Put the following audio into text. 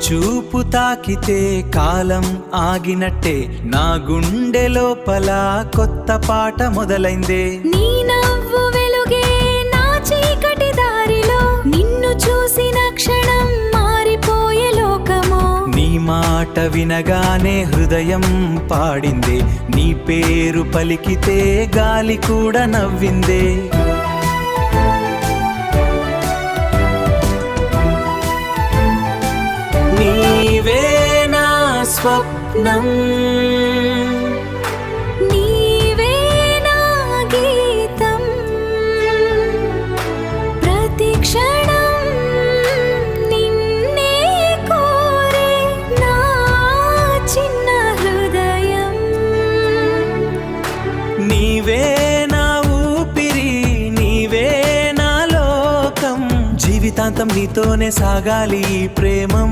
చూపు తాకితే కాలం ఆగినట్టే, నా గుండె లోపల కొత్త పాట మొదలైందే. నీ నవ్వు వెలుగే నా చీకటి దారిలో, నిన్ను చూసిన క్షణం మారిపోయే లోకమో. నీ మాట వినగానే హృదయం పాడిందే, నీ పేరు పలికితే గాలి కూడా నవ్విందే. నీవే నా స్వప్నం, నీవే నా గీతం, ప్రతి క్షణం నిన్నే కోరే నా చిన్న హృదయం. నీవే నా ఊపిరి, నీవే నా లోకం, జీవితాంతం నీతోనే సాగాలి ఈ ప్రేమం.